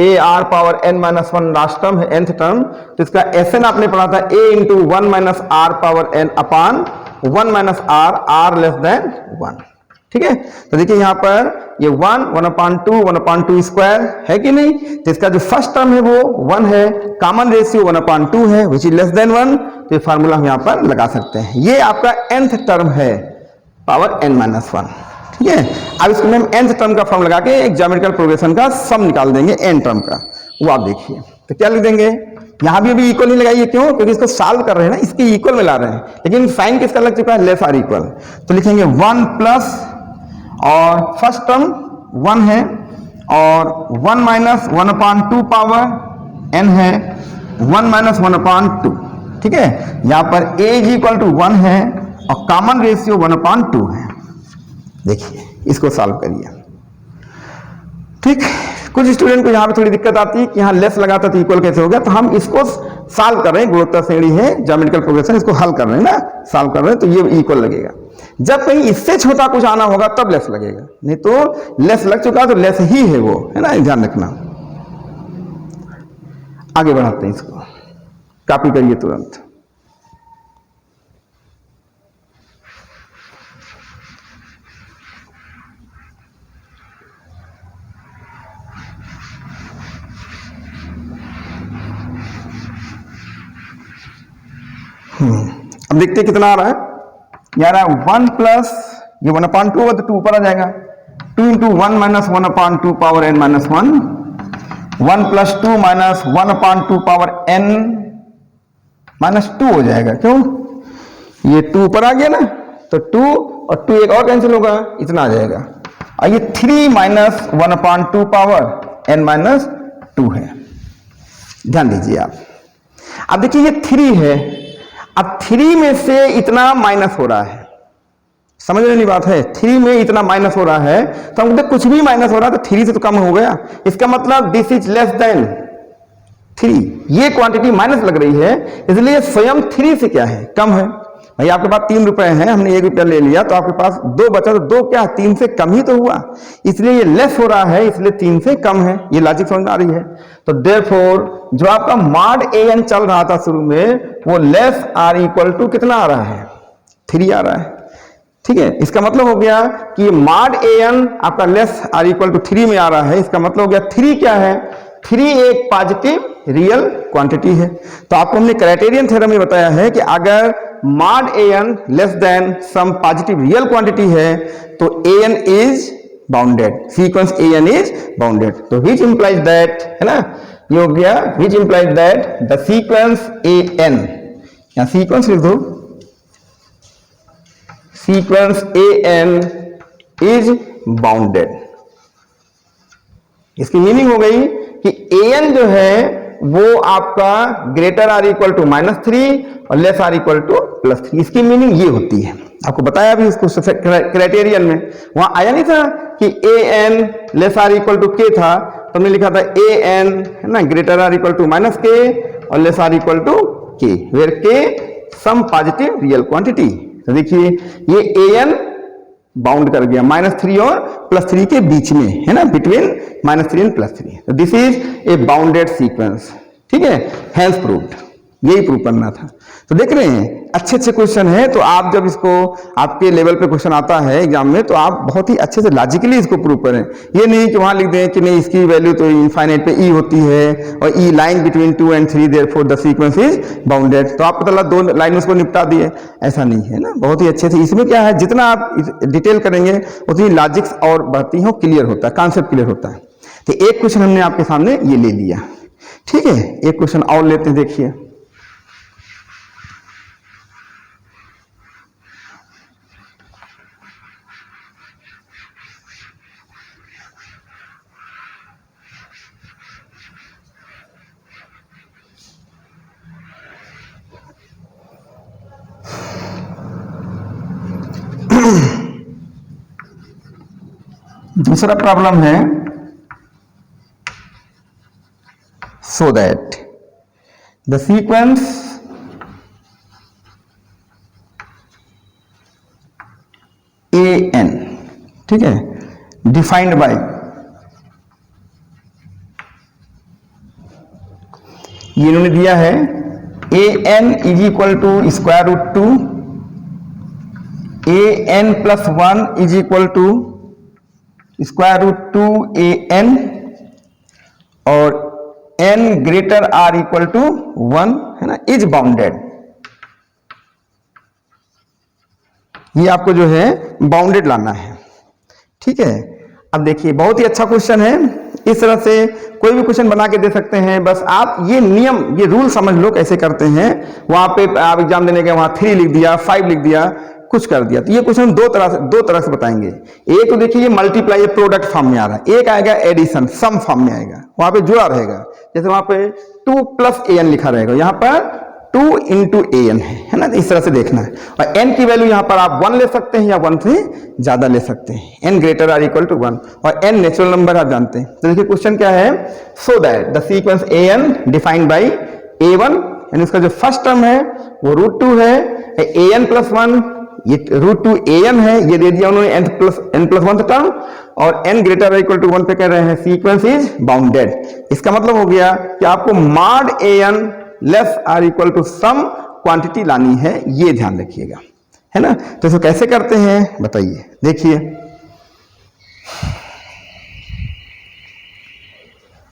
AR power n - 1 last term है, nth टर्म, तो इसका SN आपने पढ़ा था a × 1 - R power n upon 1 - R less than 1, ठीक है। तो देखिए यहां पर ये 1/2 1/2 स्क्वायर है कि नहीं, तो इसका जो फर्स्ट टर्म है वो 1 है, कॉमन रेशियो 1/2 है विच इज लेस देन 1, तो ये फार्मूला हम यहां पर लगा सकते हैं। ये आपका nth टर्म है पावर n - 1, ठीक है। अब इसको हम nth टर्म का फॉर्म लगा के एक ज्योमेट्रिकल प्रोग्रेशन का सम निकाल देंगे n टर्म का, वो आप देखिए। तो क्या लिख देंगे, यहां भी अभी इक्वल नहीं लगाइए, क्यों, क्योंकि इसको सॉल्व कर रहे हैं ना, इसके इक्वल में ला रहे हैं, लेकिन साइन किसका लग चुका है, लेस आर इक्वल। तो लिखेंगे 1 प्लस और फर्स्ट टर्म 1 है और 1 - 1/2 पावर n है 1 - 1/2, ठीक है। यहां पर a = 1 है और कॉमन रेशियो 1/2 है। देखिए इसको सॉल्व करिए, ठीक। कुछ स्टूडेंट को यहां पे थोड़ी दिक्कत आती है कि यहां लेस लगाता तो इक्वल कैसे हो गया, तो हम इसको सॉल्व कर रहे हैं, गुणोत्तर श्रेणी है, ज्योमेट्रिकल प्रोग्रेशन, इसको हल कर रहे हैं ना, सॉल्व कर रहे हैं, तो ये इक्वल लगेगा। जब कहीं इससे छोटा कुछ आना होगा तब लेस लगेगा, नहीं तो लेस लग चुका तो लेस ही है वो, है ना, ध्यान रखना। आगे बढ़ाते हैं, इसको कॉपी करिए तुरंत। अब देखते हैं कितना आ रहा है। ये आ रहा है 1 प्लस ये 1/2 होगा तो 2 ऊपर आ जाएगा। 2 into 1 minus 1/2 power n minus 1, 1 plus 2 minus 1/2 power n minus 2 हो जाएगा। क्यों? ये 2 ऊपर आ गया ना, तो 2 और 2 एक और कैंसिल होगा, इतना आ जाएगा। और ये 3 माइनस 1/2 पावर n माइनस 2 है। ध्यान दीजिए आप। अब देखिए ये 3 है, अब 3 में से इतना माइनस हो रहा है, समझ लेनी बात है। 3 में इतना माइनस हो रहा है तो हम कुछ भी माइनस हो रहा है तो 3 से तो कम हो गया, इसका मतलब दिस इज लेस देन 3। ये क्वांटिटी माइनस लग रही है, इसलिए स्वयं 3 से क्या है, कम है। भाई आपके पास 3 रुपए हैं, हमने 1 रुपया ले लिया तो आपके पास 2 बचा, तो 2 क्या 3 से कम ही तो हुआ, इसलिए ये लेस हो रहा है, इसलिए 3 से कम है। ये लॉजिक समझ में आ रही है। तो देयरफॉर जो आपका मॉड an चल रहा था शुरू में, वो लेस आर इक्वल टू कितना आ रहा है, 3 आ रहा है। ठीक है, इसका मतलब हो गया कि मॉड an आपका लेस आर इक्वल टू 3 में आ रहा है। इसका मतलब हो गया 3 क्या है, 3 एक पॉजिटिव रियल क्वांटिटी है। तो आपको हमने क्राइटेरियन थ्योरम में बताया है कि अगर mod an less than some positive real quantity है तो an is bounded, sequence an is bounded. तो विच इंप्लाइज दैट, है ना, ये हो गया which implies that the sequence an, या सीक्वेंस लिख दो, सीक्वेंस an इज बाउंडेड। इसकी मीनिंग हो गई कि an जो है वो आपका ग्रेटर आर इक्वल टू -3 और लेस आर इक्वल टू +3। इसकी मीनिंग ये होती है, आपको बताया भी उसको क्राइटेरियन में, वहां आया नहीं था कि an less or equal to k था, तो हमने लिखा था an, है ना, greater or equal to -k और less or equal to k, where k some positive real quantity. तो देखिए ये an बाउंड कर गया -3 और +3 के बीच में, है ना, बिटवीन -3 एंड +3। तो this is a bounded sequence. ठीक है, हैंस प्रूव्ड, यही प्रूव करना था। तो देख रहे हैं अच्छे अच्छे क्वेश्चन है, तो आप जब इसको आपके लेवल पे क्वेश्चन आता है एग्जाम में, तो आप बहुत ही अच्छे से लॉजिकली इसको प्रूव करें। ये नहीं कि वहां लिख दें कि नहीं इसकी वैल्यू तो इनफाइनाइट पे ई होती है और E line between 2 and 3 therefore the sequence is bounded, तो आपको तो 2 लाइन उसको निपटा दिए, ऐसा नहीं है ना। बहुत ही अच्छे से इसमें क्या है, जितना आप डिटेल करेंगे उतनी लॉजिक्स और बढ़ती हैं, क्लियर होता है, कॉन्सेप्ट क्लियर होता है। तो एक क्वेश्चन हमने आपके सामने ये ले लिया। ठीक है, एक क्वेश्चन और लेते हैं, देखिए। दूसरा प्रॉब्लम है, सो दैट द सीक्वेंस an, ठीक है, डिफाइंड बाय, ये इन्होंने दिया है an is equal to √2 an plus 1 is equal to √2 an और n greater or equal to 1, है ना, इज बाउंडेड। ये आपको जो है बाउंडेड लाना है। ठीक है, अब देखिए बहुत ही अच्छा क्वेश्चन है, इस तरह से कोई भी क्वेश्चन बना के दे सकते हैं। बस आप ये नियम, ये रूल समझ लो कैसे करते हैं। वहां पे आप एग्जाम देने के वहां 3 लिख दिया, 5 लिख दिया, कुछ कर दिया। तो ये क्वेश्चन दो तरह से बताएंगे। एक तो देखिए ये मल्टीप्लाई, ये प्रोडक्ट फॉर्म में आ रहा है, एक आएगा एडिशन, सम फॉर्म में आएगा, वहां पे जुड़ा रहेगा। जैसे वहां पे 2 + an लिखा रहेगा, यहाँ पर 2 × an है ना, इस तरह से देखना है। और n की वैल्यू यहाँ पर आप 1 ले सकते हैं या 1 से ज्यादा ले सकते हैं, n greater or equal to 1 और n नेचुरल नंबर आप जानते हैं। तो देखिए क्वेश्चन क्या है, सो that the sequence an defined by a1, यानी उसका जो फर्स्ट टर्म है वो √2 है, an + 1 ये √2 an है, ये दे दिया उन्होंने n + 1 टर्म, और n ग्रेटर इक्वल टू 1 पे कह रहे हैं सीक्वेंस इज बाउंडेड। इसका मतलब हो गया कि आपको mod an less or equal to some quantity लानी है, ये ध्यान रखिएगा, है ना। तो इसको कैसे करते हैं बताइए, देखिए।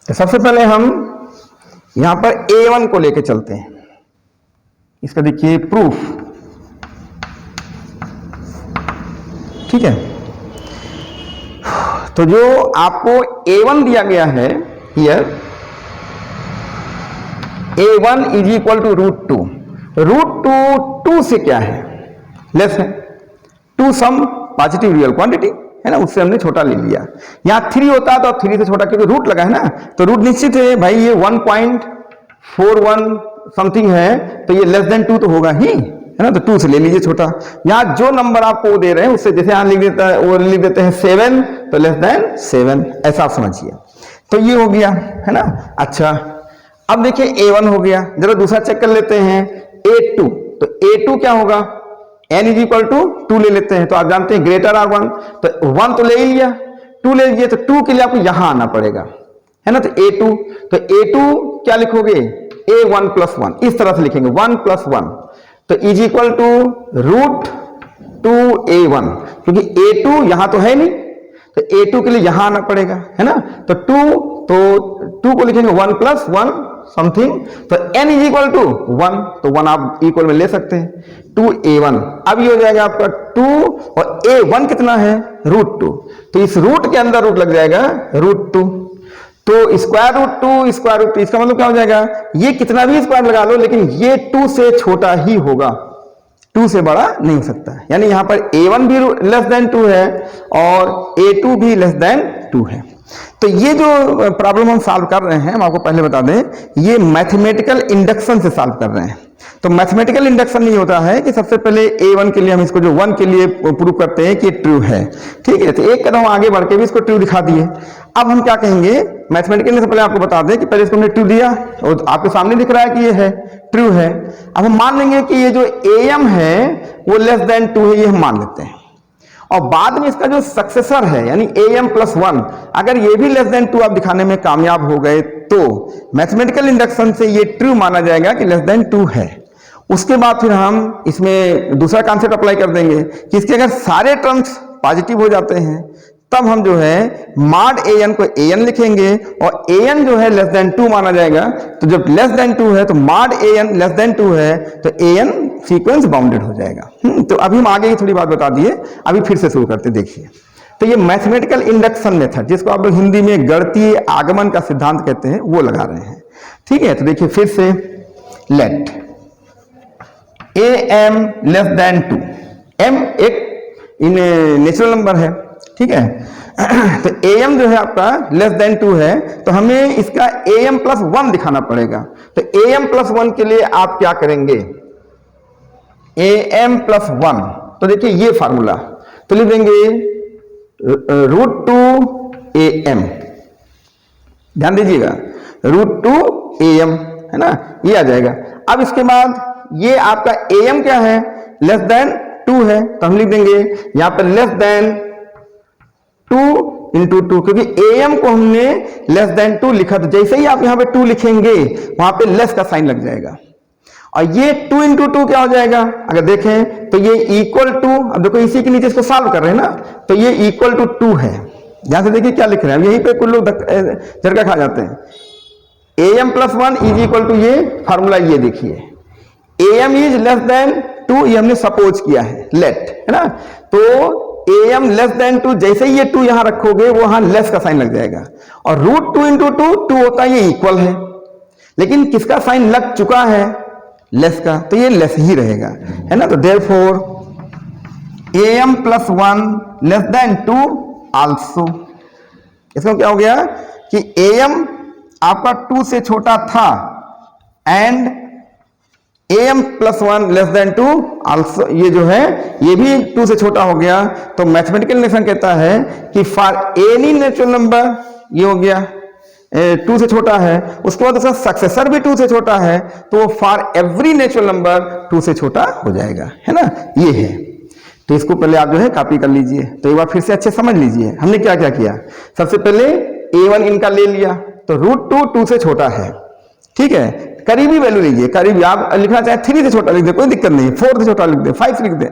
तो सबसे पहले हम यहां पर a1 को लेके चलते हैं, इसका देखिए प्रूफ, ठीक है। तो जो आपको A1 दिया गया है here, A1 is equal to √2, √2 2 से क्या है, लेस है, 2 सम पॉजिटिव रियल क्वांटिटी है ना, उससे हमने छोटा ले लिया। यहां 3 होता तो 3 से छोटा, क्योंकि रूट लगा है ना, तो रूट निश्चित है भाई, ये 1.41 समथिंग है, तो ये लेस देन 2 तो होगा ही, है ना, तो 2 से ले लीजिए छोटा। यहां जो नंबर आपको दे रहे हैं उससे, जैसे यहां लिख देता है, वो लिख देते हैं 7, तो लेस देन 7, ऐसा आप समझिए। तो ये हो गया, है ना। अच्छा, अब देखिए A1 हो गया, जरा दूसरा चेक कर लेते हैं, A2, तो A2 क्या होगा, n इज इक्वल टू 2 ले लेते हैं, तो आप जानते हैं ग्रेटर आर 1, तो 1 तो ले ही लिया, 2 ले लीजिए, तो 2 के लिए आपको यहां आना पड़ेगा, है ना। तो A2, तो A2 क्या लिखोगे, A1 + 1, इस तरह से लिखेंगे 1 + 1, तो इज इक्वल टू √2A1, क्योंकि A2 यहां तो है नहीं, तो A2 के लिए यहां आना पड़ेगा, है ना। तो 2 को लिखेंगे 1 + 1 समथिंग, तो n इज इक्वल टू 1, तो 1 आप इक्वल में ले सकते हैं, 2A1। अब ये हो जाएगा आपका 2, और A1 कितना है, √2, तो इस रूट के अंदर रूट लग जाएगा √2, तो स्क्वायर रूट 2, स्क्वायर रूट 2, इसका मतलब क्या हो जाएगा, ये कितना भी स्क्वायर लगा लो, लेकिन ये 2 से छोटा ही होगा, 2 से बड़ा नहीं हो सकता। यानी यहां पर A1 भी लेस देन 2 है और A2 भी लेस देन 2 है। तो ये जो प्रॉब्लम हम सॉल्व कर रहे हैं, हम आपको पहले बता दें, ये मैथमेटिकल इंडक्शन से सॉल्व कर रहे हैं। तो मैथमेटिकल इंडक्शन ये होता है कि सबसे पहले A1 के लिए हम इसको जो 1 के लिए प्रूव करते हैं कि ट्रू है, ठीक है। तो एक कदम आगे बढ़ के भी इसको ट्रू दिखा दिए। अब हम क्या कहेंगे, मैथमेटिकल से पहले आपको बता दें कि पहले इसको हमने ट्रू दिया और आपके सामने दिख रहा है कि ये है, ट्रू है। अब हम मान लेंगे कि ये जो AM है वो लेस देन 2 है, ये हम मान लेते हैं, और बाद में इसका जो सक्सेसर है यानी AM + 1, अगर ये भी लेस देन 2 आप दिखाने में कामयाब हो गए, तो मैथमेटिकल इंडक्शन से ये ट्रू माना जाएगा कि लेस देन 2 है। उसके बाद फिर हम इसमें दूसरा कॉन्सेप्ट अप्लाई कर देंगे कि इसके अगर सारे टर्म्स पॉजिटिव हो जाते हैं, तब हम जो है मॉड AN को AN लिखेंगे, और AN जो है लेस देन 2 माना जाएगा। तो जब लेस देन 2 है तो मॉड AN लेस देन 2 है, तो AN सीक्वेंस बाउंडेड हो जाएगा। तो अभी हम आगे की थोड़ी बात बता दिए, अभी फिर से शुरू करते, देखिए। तो ये मैथमेटिकल इंडक्शन मेथड, जिसको आप लोग हिंदी में गणितीय आगमन का सिद्धांत कहते हैं, वो लगा रहे हैं, ठीक है। तो देखिए फिर से, let AM less than 2, M एक नेचुरल नंबर है, ठीक है। तो AM जो है आपका लेस देन 2 है, तो हमें इसका AM + 1 दिखाना पड़ेगा। तो AM + 1 के लिए आप क्या करेंगे, AM + 1, तो देखिए ये फार्मूला, तो लिख देंगे √2AM, ध्यान दीजिएगा, √2AM, है ना, ये आ जाएगा। अब इसके बाद ये आपका AM क्या है, लेस देन 2 है, तो हम लिख देंगे यहां पर लेस देन 2 × 2, क्योंकि AM को हमने लेस देन 2 लिखा, तो जैसे ही आप यहां पे 2 लिखेंगे वहां पे लेस का साइन लग जाएगा, और ये 2 × 2 क्या हो जाएगा, अगर देखें तो ये इक्वल टू, अब देखो इसी के नीचे इसको सॉल्व कर रहे हैं ना, तो ये इक्वल टू 2 है। यहां से देखिए क्या लिख रहे हैं, यहीं पे कुछ लोग झटका खा जाते हैं। AM + 1 इज इक्वल टू, ये फार्मूला ये देखिए, AM इज लेस देन 2, ये हमने सपोज किया है, लेट, है ना। तो AM लेस देन 2, जैसे ही ये 2 यहां रखोगे वो वहां लेस का साइन लग जाएगा, और √2 × 2 2 होता है, ये इक्वल है, लेकिन किसका साइन लग चुका है, लेस का, तो ये लेस ही रहेगा, है ना। तो therefore AM + 1 less than 2 also, इसका क्या हो गया कि AM आपका 2 से छोटा था, and AM + 1 less than 2 also, ये जो है ये भी 2 से छोटा हो गया। तो मैथमेटिकल इंडक्शन कहता है कि फॉर एनी नेचुरल नंबर, ये हो गया 2 से छोटा है, उसके बाद उसका सक्सेसर भी 2 से छोटा है, तो फॉर एवरी नेचुरल नंबर 2 से छोटा हो जाएगा, है ना, ये है। तो इसको पहले आप जो है कॉपी कर लीजिए। तो एक बार फिर से अच्छे समझ लीजिए हमने क्या क्या किया। सबसे पहले A1 इनका ले लिया, तो √2 2 से छोटा है, ठीक है। करीबी वैल्यू लीजिए, करीबी, आप लिखना चाहे 3 से छोटा लिख दे, कोई दिक्कत नहीं, 4 से छोटा लिख दे, 5 लिख दे,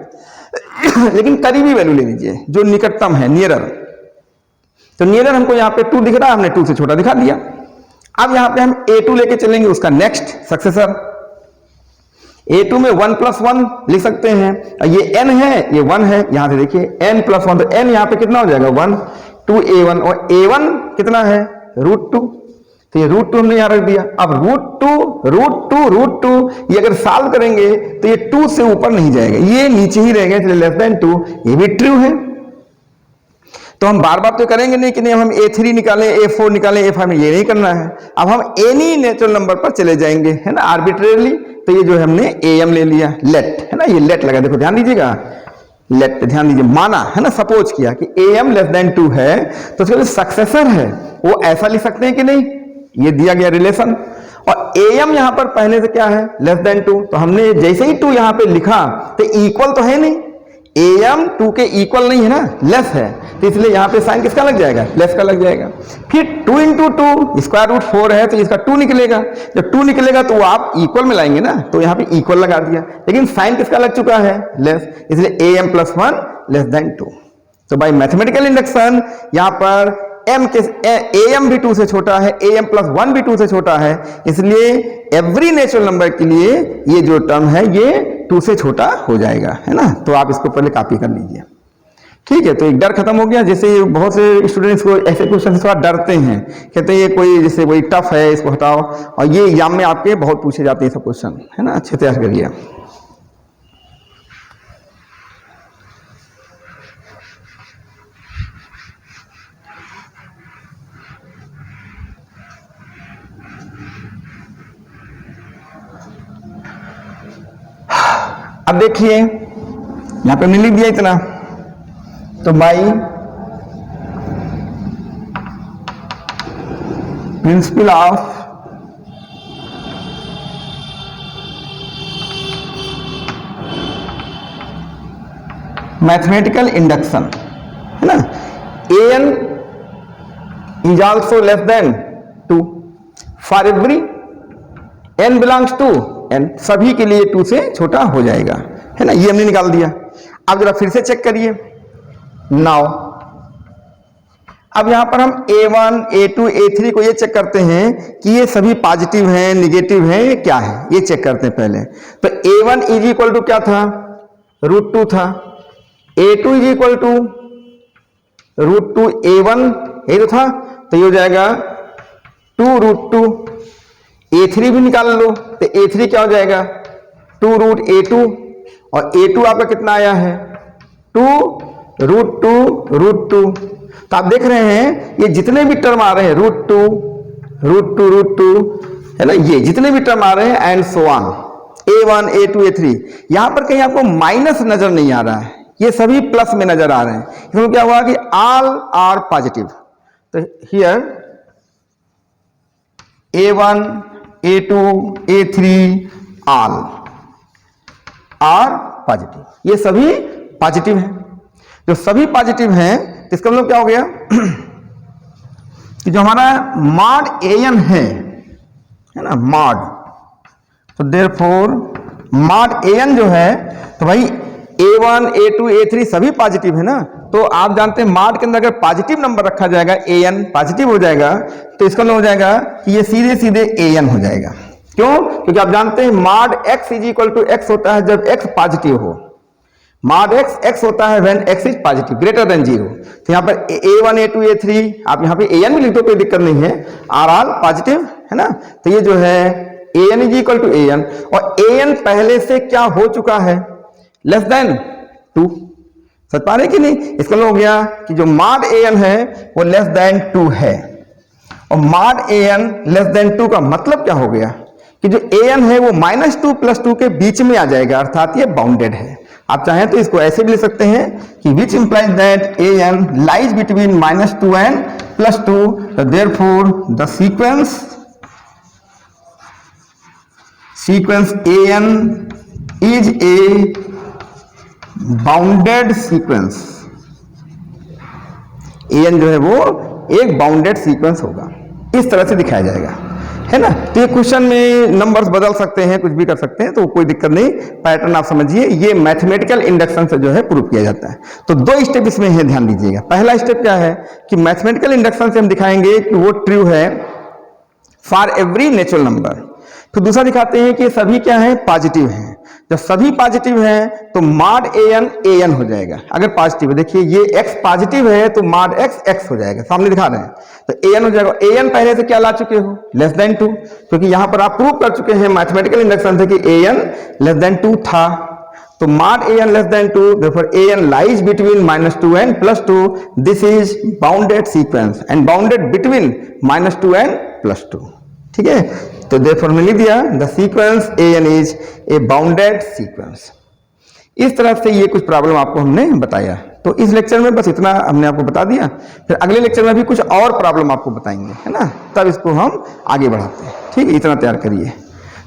लेकिन करीबी वैल्यू ले लीजिए जो निकटतम है, नियरर। तो नियरर हमको यहाँ पे 2 दिख रहा है, हमने 2 से छोटा दिखा दिया। अब यहाँ पे हम A2 लेके चलेंगे, उसका नेक्स्ट सक्सेसर A2 में 1 + 1 लिख सकते हैं, ये n है, ये 1 है, यहां से देखिए n + 1, तो n यहां पे कितना हो जाएगा 1, 2a1, और a1 कितना है √2, तो ये √2 हमने यहां रख दिया। अब √2 ये अगर सॉल्व करेंगे तो ये 2 से ऊपर नहीं जाएगा, ये नीचे ही रहेगा, इसलिए लेस देन 2, ये भी ट्रू है। तो हम बार बार तो करेंगे नहीं कि नहीं हम A3 निकालें, A4 निकालें, A5, ये नहीं करना है। अब हम एनी नेचुरल नंबर पर चले जाएंगे, है ना, आर्बिट्रेरली। तो ये जो है हमने AM ले लिया, लेट, है ना, ये लेट लगा, देखो ध्यान दीजिएगा, लेट, ध्यान दीजिए, माना, है ना, सपोज किया कि AM लेस देन 2 है, तो उसका जो सक्सेसर है वो ऐसा लिख सकते हैं कि नहीं, ये दिया गया रिलेशन, और AM यहां पर पहले से क्या है लेस देन 2, तो हमने जैसे ही 2 यहां पे लिखा तो इक्वल तो है नहीं, AM 2 के इक्वल नहीं है ना, लेस है, तो इसलिए यहां पे साइन किसका लग जाएगा, लेस का लग जाएगा। फिर 2 × 2 स्क्वायर रूट 4 है, तो इसका 2 निकलेगा, जब 2 निकलेगा तो आप इक्वल में लाएंगे ना, तो यहां पे इक्वल लगा दिया, लेकिन साइन किसका लग चुका है, लेस, इसलिए AM + 1 लेस देन 2। तो बाय मैथमेटिकल इंडक्शन यहां पर AM भी 2 से छोटा है, AM + 1 भी 2 से छोटा है, इसलिए एवरी नेचुरल नंबर के लिए ये जो टर्म है ये 2 से छोटा हो जाएगा, है ना। तो आप इसको पहले कॉपी कर लीजिए, ठीक है। तो एक डर खत्म हो गया, जैसे बहुत से स्टूडेंट्स को ऐसे क्वेश्चन से थोड़ा डरते हैं, कहते हैं ये कोई जैसे कोई टफ है, इसको हटाओ, और ये एग्जाम में आपके बहुत पूछे जाते हैं सब क्वेश्चन, है ना, अच्छे तैयार करिए। अब देखिए यहां पे मैंने लिख दिया इतना, तो by principle of mathematical induction, है ना, an is also less than 2 for every n belongs to n, सभी के लिए 2 से छोटा हो जाएगा, है ना, ये हमने निकाल दिया। अब जरा फिर से चेक करिए, नाउ अब यहां पर हम A1, A2, A3 को ये चेक करते हैं कि ये सभी पॉजिटिव हैं, निगेटिव हैं, ये क्या है, ये चेक करते हैं पहले। तो A1 इज इक्वल टू क्या था, √2 था, A2 is equal to √2 A1, यही तो था, तो ये हो जाएगा 2 √2, A3 भी निकाल लो, तो A3 क्या हो जाएगा 2 √A2, और A2 आपका कितना आया है 2 √2, तो आप देख रहे हैं ये जितने भी टर्म आ रहे हैं √2, है ना, ये जितने भी टर्म आ रहे हैं and so on, A1, A2, A3, यहां पर कहीं आपको माइनस नजर नहीं आ रहा है, ये सभी प्लस में नजर आ रहे हैं। इसमें क्या हुआ कि ऑल आर पॉजिटिव, तो here A1, A2, A3 all are positive, ये सभी पॉजिटिव हैं। जो सभी पॉजिटिव हैं तो इसका मतलब क्या हो गया कि जो हमारा मॉड an है ना, मॉड, तो देयरफॉर मॉड an जो है, तो भाई A1, A2, A3 सभी पॉजिटिव है ना, तो आप जानते हैं मॉड के अंदर अगर पॉजिटिव नंबर रखा जाएगा, an पॉजिटिव हो जाएगा, तो इसका मतलब हो जाएगा कि ये सीधे सीधे an हो जाएगा। क्यों, क्योंकि आप जानते हैं mod x is equal to x होता है जब x पॉजिटिव हो, मॉड x होता है when x is positive greater than 0। तो यहाँ पर A1, A2, A3 आप यहाँ पे an भी लिख दो, कोई दिक्कत नहीं है, आर ऑल पॉजिटिव, है ना। तो ये जो है an is equal to an, और an पहले से क्या हो चुका है लेस देन 2, समझ पा रहे कि नहीं। इसका मतलब हो गया कि जो मॉड an है वो लेस देन 2 है, और मॉड an लेस देन 2 का मतलब क्या हो गया कि जो an है वो -2 + 2 के बीच में आ जाएगा, अर्थात ये बाउंडेड है। आप चाहें तो इसको ऐसे भी लिख सकते हैं कि विच implies that an lies between -2 and +2, तो therefore the sequence an is a bounded sequence, an जो है वो एक बाउंडेड सीक्वेंस होगा, इस तरह से दिखाया जाएगा, है ना। तो ये क्वेश्चन में नंबर्स बदल सकते हैं, कुछ भी कर सकते हैं, तो कोई दिक्कत नहीं, पैटर्न आप समझिए, ये मैथमेटिकल इंडक्शन से जो है प्रूव किया जाता है। तो 2 स्टेप इसमें है, ध्यान दीजिएगा। पहला स्टेप क्या है कि मैथमेटिकल इंडक्शन से हम दिखाएंगे कि वो ट्रू है फॉर एवरी नेचुरल नंबर। तो दूसरा दिखाते हैं कि सभी क्या है पॉजिटिव हैं। जब सभी पॉजिटिव हैं तो मॉड an हो जाएगा। अगर पॉजिटिव है, देखिए ये x पॉजिटिव है तो मॉड x हो जाएगा, सामने दिखा रहे हैं, तो an हो जाएगा। an पहले से क्या ला चुके हो, लेस देन 2, क्योंकि यहां पर आप प्रूव कर चुके हैं मैथमेटिकल इंडक्शन से कि an लेस देन 2 था, तो mod an less than 2, therefore an lies between -2 and +2. This is bounded sequence and bounded between -2 and +2. ठीक है, तो therefore हमने लिख दिया the sequence an is a bounded sequence। इस तरह से ये कुछ प्रॉब्लम आपको हमने बताया। तो इस लेक्चर में बस इतना हमने आपको बता दिया, फिर अगले लेक्चर में भी कुछ और प्रॉब्लम आपको बताएंगे, है ना, तब इसको हम आगे बढ़ाते हैं। ठीक है, इतना तैयार करिए।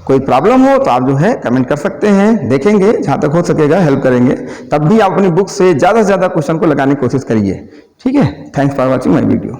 कोई प्रॉब्लम हो तो आप जो है कमेंट कर सकते हैं, देखेंगे, जहां तक हो सकेगा हेल्प करेंगे। तब भी आप अपनी बुक से ज्यादा से ज्यादा क्वेश्चन को लगाने की कोशिश करिए। ठीक है, thanks for watching my video.